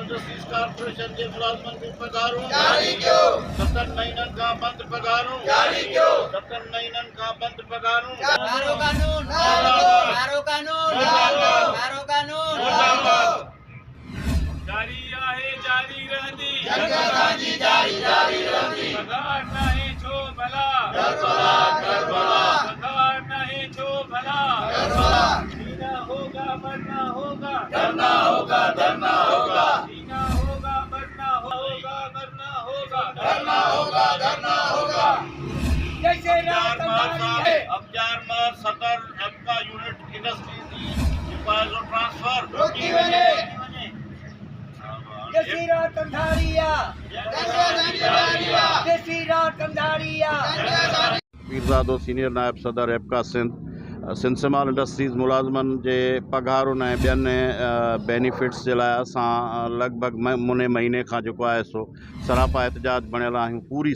Industries corporation के मुलाजमन की पगारूं जारी क्यों 7 महीनन का बंद पगारूं जारी क्यों 7 महीनन का बंद पगारूं मारो कानून मारो कानून मारो कानून जारी आहे जारी रहंदी जंगलांजी जारी रहंदी पगार नहीं छो भला पगार नहीं छो भला जीना होगा मरना होगा धरना होगा जीना होगा मरना होगा धरना होगा जैसे रात अबजार में सदर एप्का यूनिट इंडस्ट्रीज डिपाजिट ट्रांसफर रोकी वने जैसी रात अंधारिया जैसी रात अंधारिया पीरज़ादो सीनियर नायब सदर एप्का सिंध सिमाल इंडस्ट्रीज़ मुलाज़मन जे पगारुनि ऐं ॿियनि बेनिफिट्स जे लाइ असां लॻभॻि मुने महीने खां जेको आहे सो सरापा एहतजाज बणियल आहियूं पूरी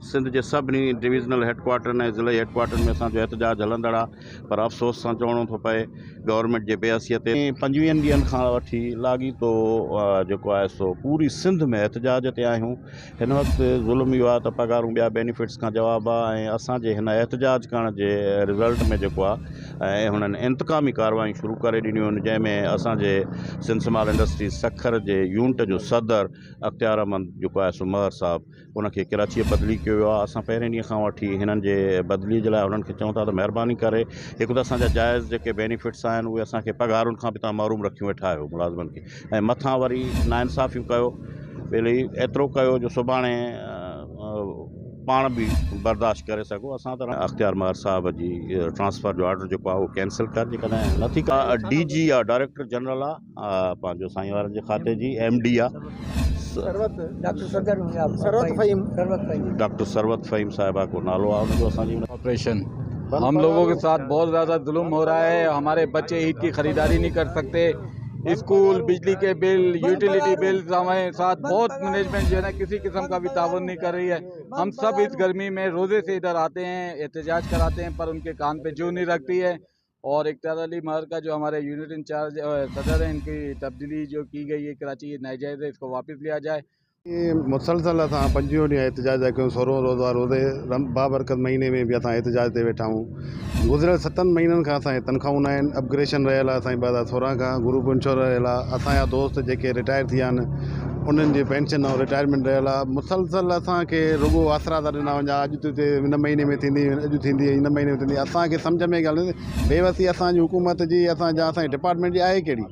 सिंध जे सभिनी डिविज़नल हेडक्वार्टरनि ऐं ज़िले हेडक्वार्टरनि में असांजो एहतजाज हलंदड़ आहे पर अफ़सोस सां चवणो थो पए गवर्नमेंट जे बेहसियत ते 25 ॾींहंनि खां वठी लाॻीतो जेको आहे सो पूरी सिंध में एहतजाज ते आहियूं हिन वक़्तु ज़ुल्म इहो आहे त पगारूं ॿिया बेनिफिट्स खां जवाबु आहे ऐं असांजे हिन एहतजाज करण जे रिज़ल्ट में जेको आहे ऐं हुननि इंतकामी कार्रवाई शुरू करे ॾिनियूं आहिनि जंहिंमें असांजे सिंध सिमाल इंडस्ट्रीज़ सखर जे यूनिट जो सदर अख़्तियार अहमद जेको आहे सो महर साहब उनखे कराचीअ बदिली कयो वियो आहे। असां पहिरें ॾींहं खां वठी हिननि जे बदिली जे लाइ उन्हनि खे चऊं था त महिरबानी करे हिकु त असांजा जाइज़ जेके बेनिफिट्स आहिनि उहे असांखे पगारुनि खां बि तव्हां महरूम रखियूं वेठा आहियो मुलाज़मनि खे ऐं मथां वरी नाइंसाफ़ियूं कयो पहले एतिरो कयो जो सुभाणे पाण बि बर्दाश्त करे सघो। असां त अख़्तियार महर साहब जी ट्रांसफ़र जो ऑर्डर जेको आहे उहो कैंसिल कर जेकॾहिं नथी DG आहे डायरेक्टर जनरल आहे पंहिंजो साईं वारनि जे खाते जी MD आहे डॉक्टर सरवत फ़हीम साहिबा को नालो आहे उनजो असांजी ऑपरेशन हम लोगों के साथ बहुत ज़्यादा जुल्म हो रहा है। हमारे बच्चे ईद की ख़रीदारी नहीं कर सकते। स्कूल बिजली के बिल यूटिलिटी बिल हमारे साथ बहुत मैनेजमेंट जो है ना किसी किस्म का भी ताउन नहीं कर रही है। हम सब इस गर्मी में रोज़े से इधर आते हैं एहतजाज कराते हैं पर उनके कान पे जू नहीं रखती है। और इख्तियार अली महर का जो हमारे यूनिट इंचार्ज सदर हैं इनकी तब्दीली जो की गई है कराची ये नाजायज़ है, इसको वापस लिया जाए। ये मुसलसल असां 25 ॾींहं एहतजाज कयूं 16 रोज़ा रोज़े बाबरकत महीने में भी असां एहतजाज ते वेठा आहियूं। गुज़िरियल 7 महीननि खां असांजे तनख़्वाहूं न आहिनि अपग्रेशन रहियल आहे असांजी 2016 खां ग्रुप इंश्योर रहियल आहे असांजा दोस्त जेके रिटायर थी विया आहिनि उन्हनि जी पेंशन ऐं रिटायरमेंट रहियल आहे। मुसलसल असांखे रुॻो आसरा था ॾिना वञा अॼु तुते हिन महीने में थींदी अॼु थींदी हिन महीने में थींदी असांखे सम्झ में ॻाल्हि बेवसी असांजी हुकूमत जी असांजे डिपार्टमेंट जी आहे कहिड़ी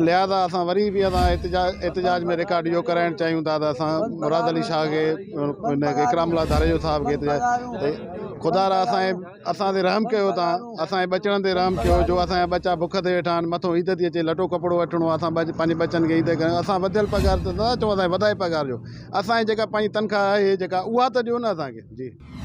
लिहाज़ा असां वरी बि असां एहतजाज में रिकॉर्ड इहो कराइणु चाहियूं था त असां मुराद अली शाह खे हिनखे इकरामुल्लाह धारेजो साहब खे ख़ुदा असां ते रहम कयो तव्हां असांजे बचड़नि ते रहम कयो जो असांजा बच्चा बुख ते वेठा आहिनि मथां ईद थी अचे लटो कपिड़ो वठिणो आहे असां पंहिंजे बच्चनि खे ईद कयूं असां वधियल पघार त न चऊं असांखे वधाए पघार ॾियो असांजी जेका पंहिंजी तनख़्वाह आहे जेका उहा त ॾियो न असांखे जी।